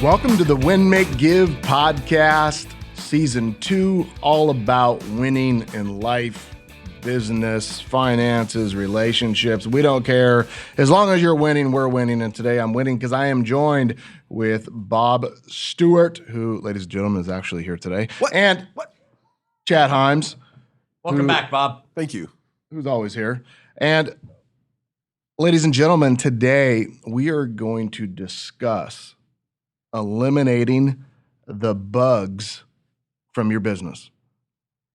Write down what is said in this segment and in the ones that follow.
Welcome to the Win, Make, Give podcast, season 2, all about winning in life, business, finances, relationships. We don't care. As long as you're winning, we're winning. And today I'm winning because I am joined with Bob Stewart, who, ladies and gentlemen, is actually here today. And Chad Himes. Welcome back, Bob. Thank you. Who's always here. And ladies and gentlemen, today we are going to discuss eliminating the bugs from your business.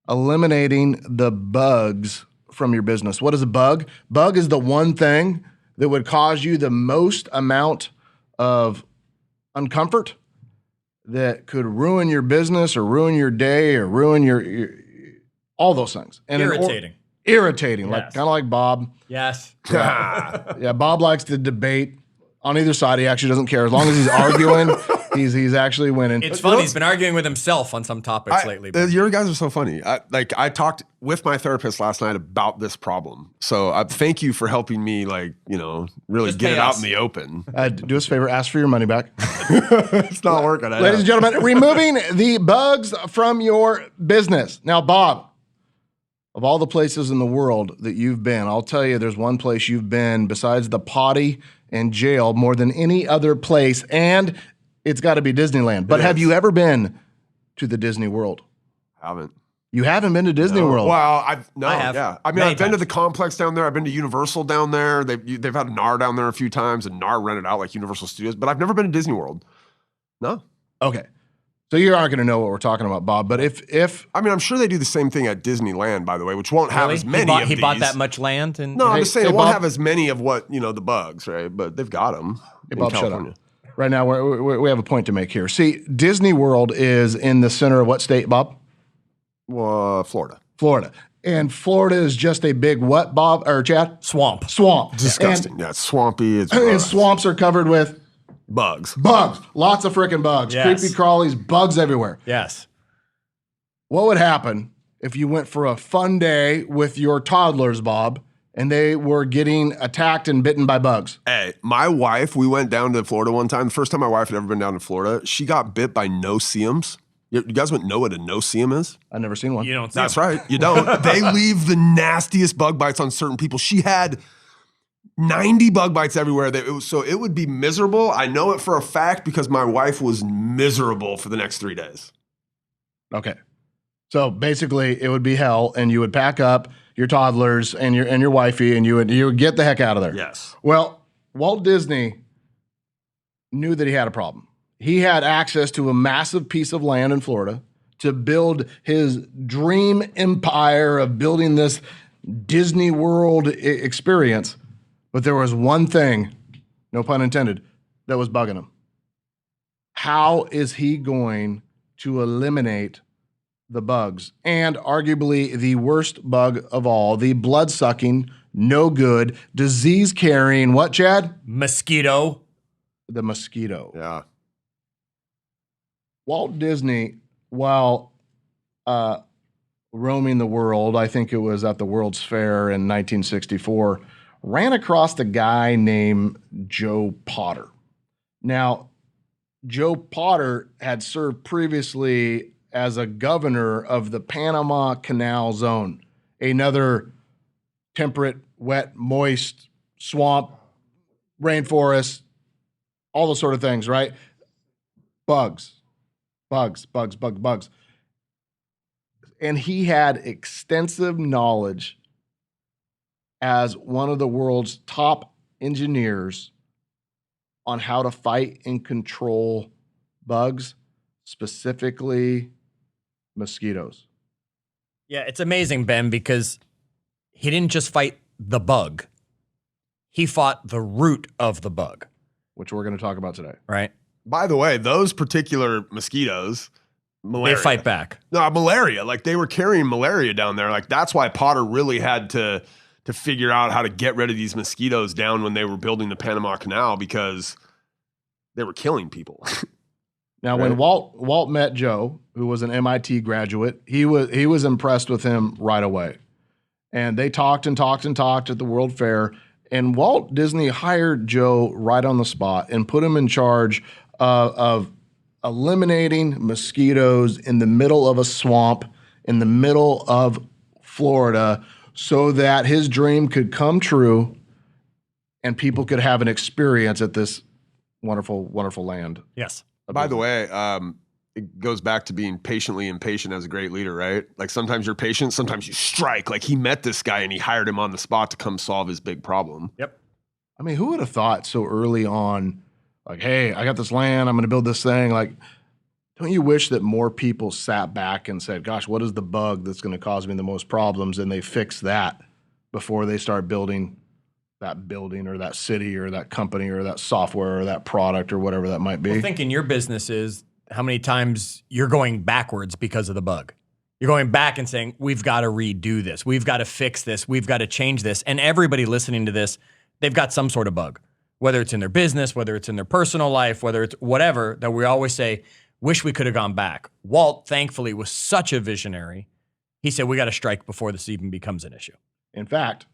Eliminating the bugs from your business. What is a bug? Bug is the one thing that would cause you the most amount of uncomfort, that could ruin your business or ruin your day or ruin your all those things. And irritating. Irritating, Yes. kind of like Bob. Yes. Yeah, Bob likes to debate on either side. He actually doesn't care. As long as he's arguing, he's actually winning. It's funny. He's been arguing with himself on some topics lately. Your guys are so funny. I talked with my therapist last night about this problem. So thank you for helping me, really Just get pay it out us. in the open. Do us a favor, ask for your money back. It's not working. I know. Ladies and gentlemen, removing the bugs from your business. Now, Bob, of all the places in the world that you've been, I'll tell you there's one place you've been besides the potty and jail more than any other place, and it's got to be Disneyland. But have you ever been to the Disney World? Haven't. You haven't been to Disney World? Well, I have. Yeah. I mean, Many I've been to times. the complex down there. I've been to Universal down there. They've had NAR down there a few times, and NAR rented out like Universal Studios. But I've never been to Disney World. No. Okay. So you aren't going to know what we're talking about, Bob. But if I mean, I'm sure they do the same thing at Disneyland, by the way, which won't have Really? as many He of bought these. that much land? And No, I'm just saying hey, it won't Bob. have as many of what, the bugs, right? But they've got them in Bob, shut up. California. right now we have a point to make here. See, Disney World is in the center of what state, Bob? Well, Florida. Florida. And Florida is just a big what, Bob or Chad? Swamp. Swamp. Disgusting. Yeah, it's swampy. It's And gross. swamps are covered with Bugs. bugs. Lots of freaking bugs. Yes. Creepy crawlies, bugs everywhere. Yes. What would happen if you went for a fun day with your toddlers, Bob, and they were getting attacked and bitten by bugs? Hey, my wife, we went down to Florida one time. The first time my wife had ever been down to Florida, she got bit by no-see-ums. You guys wouldn't know what a no-see-um is? I've never seen one. You don't see That's him. right. You don't. They leave the nastiest bug bites on certain people. She had 90 bug bites everywhere. So it would be miserable. I know it for a fact because my wife was miserable for the next 3 days. Okay. So basically it would be hell, and you would pack up your toddlers and your wifey, and you would get the heck out of there. Yes. Well, Walt Disney knew that he had a problem. He had access to a massive piece of land in Florida to build his dream empire of building this Disney World experience. But there was one thing, no pun intended, that was bugging him. How is he going to eliminate the bugs? And arguably the worst bug of all, the blood-sucking, no good, disease-carrying, what, Chad? Mosquito. The mosquito. Yeah. Walt Disney, while roaming the world, I think it was at the World's Fair in 1964, ran across a guy named Joe Potter. Now, Joe Potter had served previously as a governor of the Panama Canal Zone, another temperate, wet, moist swamp, rainforest, all those sort of things, right? Bugs. And he had extensive knowledge as one of the world's top engineers on how to fight and control bugs, specifically mosquitoes. Yeah, it's amazing, Ben, because he didn't just fight the bug. He fought the root of the bug, Which we're going to talk about today. right? By the way, those particular mosquitoes, malaria. They fight back. No, malaria. Like they were carrying malaria down there. Like that's why Potter really had to figure out how to get rid of these mosquitoes down when they were building the Panama Canal because they were killing people. Now, when Walt met Joe, who was an MIT graduate, he was impressed with him right away. And they talked at the World Fair. And Walt Disney hired Joe right on the spot and put him in charge of eliminating mosquitoes in the middle of a swamp in the middle of Florida so that his dream could come true and people could have an experience at this wonderful, wonderful land. Yes. By the way, it goes back to being patiently impatient as a great leader, right? Like sometimes you're patient, sometimes you strike. Like he met this guy and he hired him on the spot to come solve his big problem. Yep. I mean, who would have thought so early on, like, hey, I got this land, I'm going to build this thing. Like, don't you wish that more people sat back and said, gosh, what is the bug that's going to cause me the most problems? And they fix that before they start building that building or that city or that company or that software or that product or whatever that might be. Well, think in your business is how many times you're going backwards because of the bug. You're going back and saying, we've got to redo this. We've got to fix this. We've got to change this. And everybody listening to this, they've got some sort of bug, whether it's in their business, whether it's in their personal life, whether it's whatever, that we always say, wish we could have gone back. Walt, thankfully, was such a visionary. He said, we got to strike before this even becomes an issue. In fact,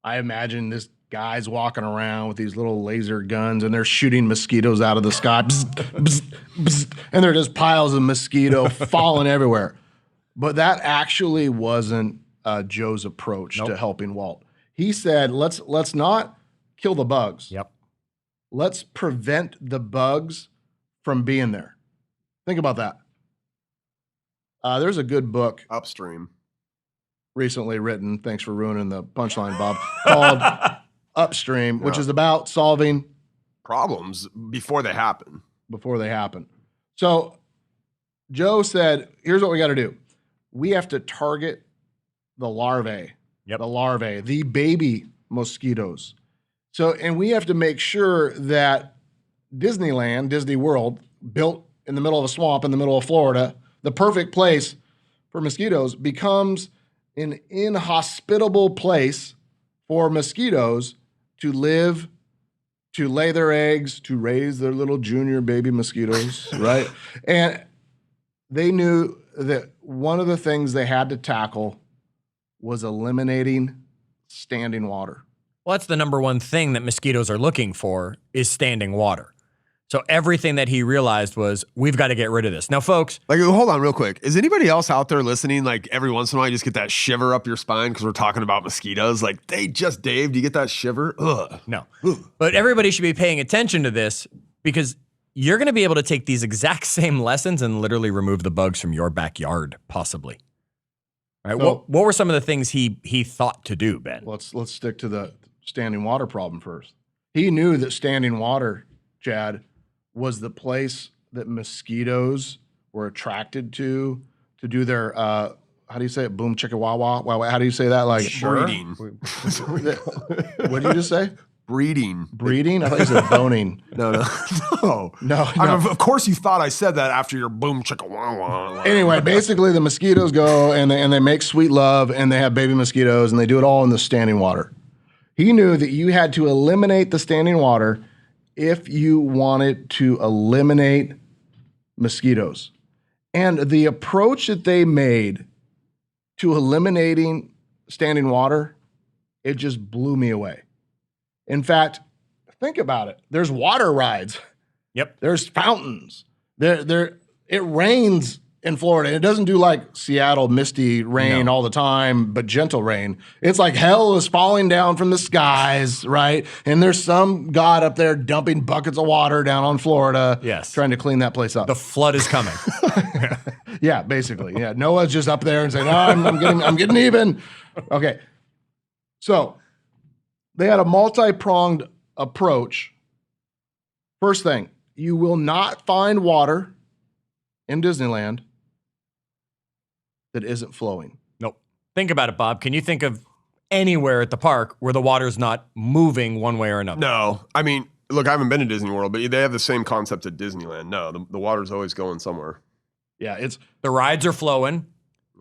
I imagine this guy's walking around with these little laser guns and they're shooting mosquitoes out of the sky. Bzz, bzz, bzz, and they're just piles of mosquito falling everywhere. But that actually wasn't Joe's approach to helping Walt. He said, let's not kill the bugs. Yep. Let's prevent the bugs from being there. Think about that. There's a good book Upstream. recently written, thanks for ruining the punchline, Bob, called Upstream, which is about solving Problems before they happen. So Joe said, here's what we got to do. We have to target the larvae, the baby mosquitoes. So, and we have to make sure that Disneyland, Disney World, built in the middle of a swamp in the middle of Florida, the perfect place for mosquitoes, becomes an inhospitable place for mosquitoes to live, to lay their eggs, to raise their little junior baby mosquitoes, right? And they knew that one of the things they had to tackle was eliminating standing water. Well, that's the number one thing that mosquitoes are looking for is standing water. So everything that he realized was, we've got to get rid of this. Now, folks. Like, hold on real quick. Is anybody else out there listening, like every once in a while you just get that shiver up your spine because we're talking about mosquitoes? Like, Dave, do you get that shiver? Ugh. No. But everybody should be paying attention to this because you're going to be able to take these exact same lessons and literally remove the bugs from your backyard, possibly. All right. So, what were some of the things he thought to do, Ben? Let's stick to the standing water problem first. He knew that standing water, Chad, was the place that mosquitoes were attracted to do their, how do you say it? Boom, chicka, wah, wah, wah, wah. How do you say that? Like Breeding. What did you just say? Breeding. Breeding? I thought you said boning. No. I mean, of course you thought I said that after your boom chicka wah wah. Anyway, basically the mosquitoes go and they make sweet love and they have baby mosquitoes and they do it all in the standing water. He knew that you had to eliminate the standing water if you wanted to eliminate mosquitoes. And the approach that they made to eliminating standing water, it just blew me away. In fact, think about it. There's water rides. Yep. There's fountains. It rains in Florida. It doesn't do like Seattle misty rain all the time, but gentle rain. It's like hell is falling down from the skies, right? And there's some god up there dumping buckets of water down on Florida, trying to clean that place up. The flood is coming. Yeah, basically. Yeah, Noah's just up there and saying, "Oh, I'm getting even." Okay, so they had a multi-pronged approach. First thing, you will not find water in Disneyland that isn't flowing. Nope. Think about it, Bob. Can you think of anywhere at the park where the water's not moving one way or another? No. I mean, look, I haven't been to Disney World, but they have the same concept at Disneyland. No, the water's always going somewhere. Yeah, the rides are flowing.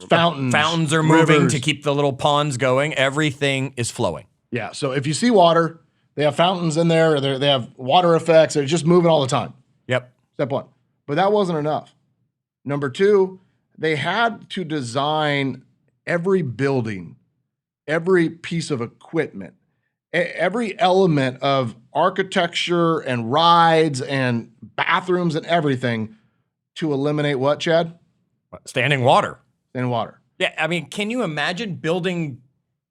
Fountains are moving rivers to keep the little ponds going. Everything is flowing. Yeah, so if you see water, they have fountains in there. They have water effects. They're just moving all the time. Yep. Step one. But that wasn't enough. Number two, they had to design every building, every piece of equipment, every element of architecture and rides and bathrooms and everything to eliminate what, Chad? Standing water. In water. Yeah, I mean, can you imagine building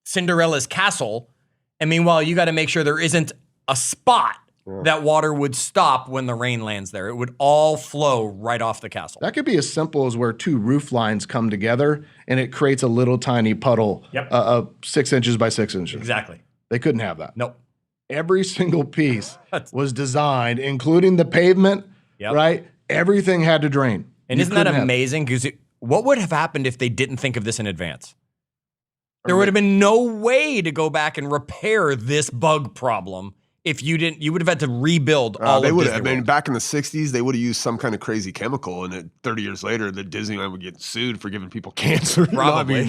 Cinderella's castle, and meanwhile you got to make sure there isn't a spot that water would stop when the rain lands there. It would all flow right off the castle. That could be as simple as where two roof lines come together and it creates a little tiny puddle of 6 inches by 6 inches. Exactly. They couldn't have that. Nope. Every single piece was designed, including the pavement, right? Everything had to drain. And isn't that amazing? Because what would have happened if they didn't think of this in advance? There would have been no way to go back and repair this bug problem. If you didn't, you would have had to rebuild all they of would Disney have. I mean, World. back in the 60s, they would have used some kind of crazy chemical, and 30 years later, the Disneyland would get sued for giving people cancer. Probably. I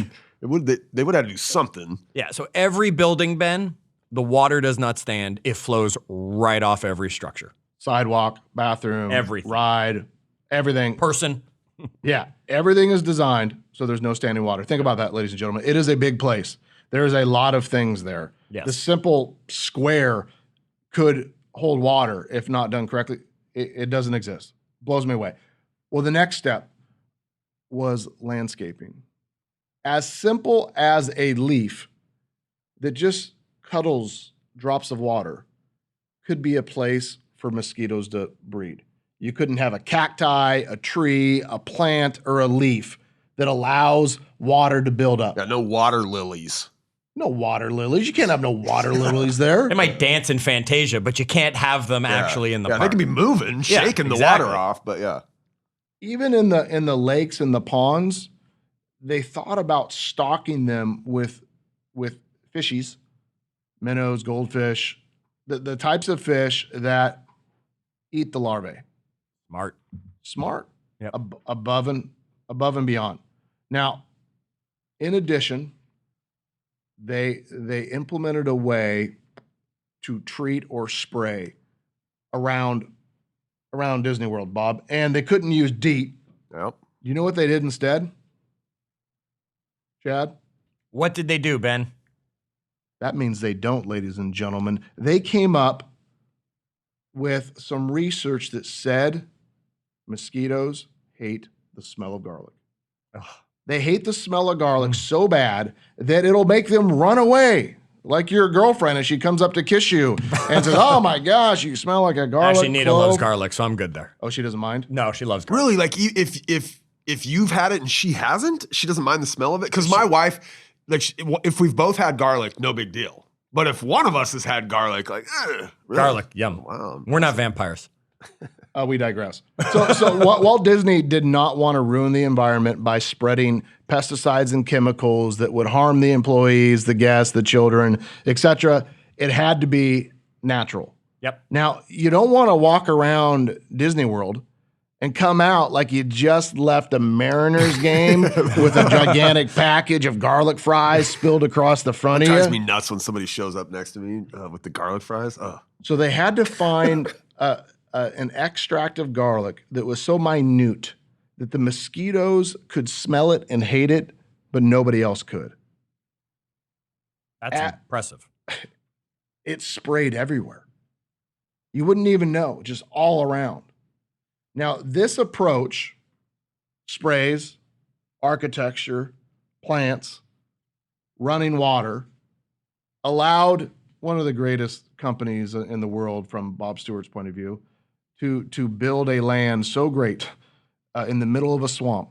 mean, they would have to do something. Yeah, so every building, Ben, the water does not stand. It flows right off every structure. Sidewalk, bathroom, Everything. ride, everything. Person. Yeah, everything is designed so there's no standing water. Think about that, ladies and gentlemen. It is a big place. There is a lot of things there. Yes. The simple square could hold water if not done correctly. It doesn't exist. Blows me away. Well, the next step was landscaping. As simple as a leaf that just cuddles drops of water could be a place for mosquitoes to breed. You couldn't have a cacti, a tree, a plant, or a leaf that allows water to build up. Yeah, no water lilies. No water lilies. You can't have no water lilies there. They might dance in Fantasia, but you can't have them actually in the park. They can be moving, shaking exactly. the water off, but yeah. Even in the lakes and the ponds, they thought about stocking them with fishies, minnows, goldfish, the types of fish that eat the larvae. Smart. Yep. Above and beyond. Now, in addition, they implemented a way to treat or spray around Disney World, Bob, and they couldn't use DEET. Yep. You know what they did instead? Chad? What did they do, Ben? That means they don't, ladies and gentlemen. They came up with some research that said mosquitoes hate the smell of garlic. Ugh. They hate the smell of garlic so bad that it'll make them run away. Like your girlfriend as she comes up to kiss you and says, "Oh my gosh, you smell like a garlic." Actually, Nita loves garlic, so I'm good there. Oh, she doesn't mind? No, she loves garlic. Really, like if you've had it and she hasn't, she doesn't mind the smell of it. Because my wife, like, if we've both had garlic, no big deal. But if one of us has had garlic, like, really? Garlic, yum. Wow. We're not vampires. We digress. So Walt Disney did not want to ruin the environment by spreading pesticides and chemicals that would harm the employees, the guests, the children, etc. It had to be natural. Yep. Now, you don't want to walk around Disney World and come out like you just left a Mariners game with a gigantic package of garlic fries spilled across the front of you. It drives me nuts when somebody shows up next to me with the garlic fries. Oh. So they had to find an extract of garlic that was so minute that the mosquitoes could smell it and hate it, but nobody else could. That's impressive. It sprayed everywhere. You wouldn't even know, just all around. Now, this approach, sprays, architecture, plants, running water, allowed one of the greatest companies in the world, from Bob Stewart's point of view, to build a land so great in the middle of a swamp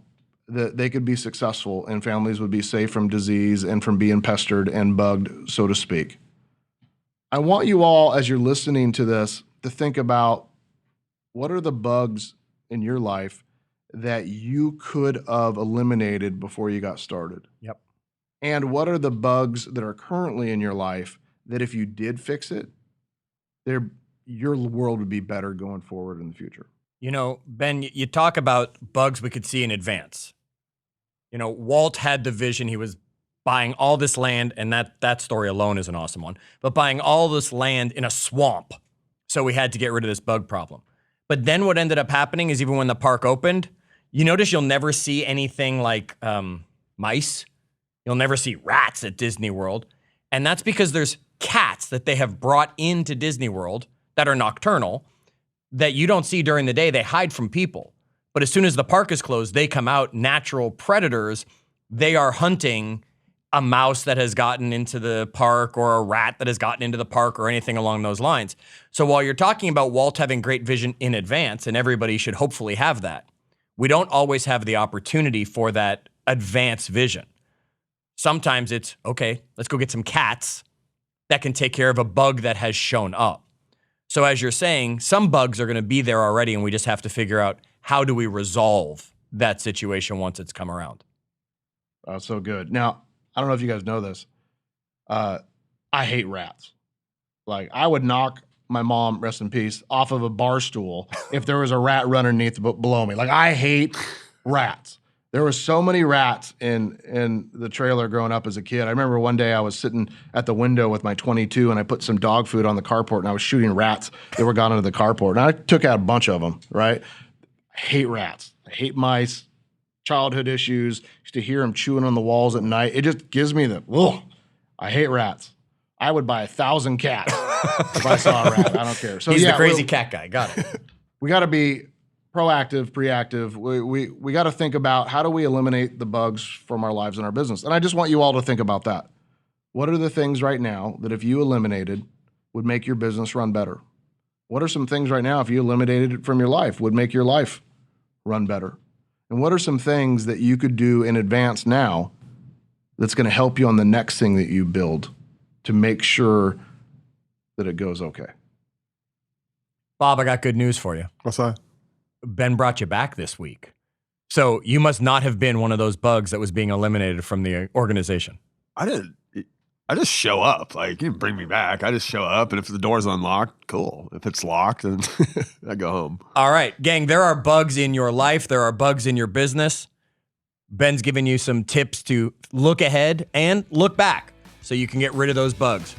that they could be successful and families would be safe from disease and from being pestered and bugged, so to speak. I want you all, as you're listening to this, to think about what are the bugs in your life that you could have eliminated before you got started? Yep. And what are the bugs that are currently in your life that if you did fix it, your world would be better going forward in the future? You know, Ben, you talk about bugs we could see in advance. You know, Walt had the vision. He was buying all this land, and that story alone is an awesome one, but buying all this land in a swamp. So we had to get rid of this bug problem. But then what ended up happening is even when the park opened, you notice you'll never see anything like mice. You'll never see rats at Disney World. And that's because there's cats that they have brought into Disney World that are nocturnal that you don't see during the day. They hide from people. But as soon as the park is closed, they come out, natural predators. They are hunting a mouse that has gotten into the park or a rat that has gotten into the park or anything along those lines. So while you're talking about Walt having great vision in advance, and everybody should hopefully have that, we don't always have the opportunity for that advanced vision. Sometimes it's, okay, let's go get some cats that can take care of a bug that has shown up. So as you're saying, some bugs are going to be there already, and we just have to figure out how do we resolve that situation once it's come around. Oh, so good. Now, I don't know if you guys know this. I hate rats. Like, I would knock my mom, rest in peace, off of a bar stool if there was a rat running underneath below me. Like, I hate rats. There were so many rats in the trailer growing up as a kid. I remember one day I was sitting at the window with my .22 and I put some dog food on the carport and I was shooting rats that were gone into the carport. And I took out a bunch of them, right? I hate rats. I hate mice. Childhood issues. Used to hear them chewing on the walls at night. It just gives me the, ugh. I hate rats. I would buy 1,000 cats if I saw a rat. I don't care. So He's the crazy cat guy. Got it. We got to be proactive, preactive. We got to think about how do we eliminate the bugs from our lives and our business. And I just want you all to think about that. What are the things right now that if you eliminated would make your business run better? What are some things right now if you eliminated it from your life would make your life run better? And what are some things that you could do in advance now that's going to help you on the next thing that you build to make sure that it goes okay? Bob, I got good news for you. What's that? Ben brought you back this week. So you must not have been one of those bugs that was being eliminated from the organization. I didn't. I just show up. Like, you didn't bring me back. I just show up, and if the door's unlocked, cool. If it's locked, then I go home. All right, gang, there are bugs in your life. There are bugs in your business. Ben's giving you some tips to look ahead and look back so you can get rid of those bugs.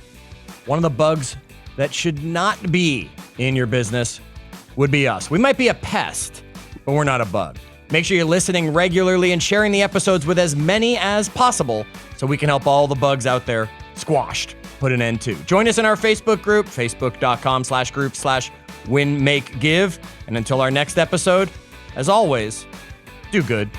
One of the bugs that should not be in your business would be us. We might be a pest, but we're not a bug. Make sure you're listening regularly and sharing the episodes with as many as possible so we can help all the bugs out there squashed, put an end to. Join us in our Facebook group, facebook.com/group/win-make-give. And until our next episode, as always, do good.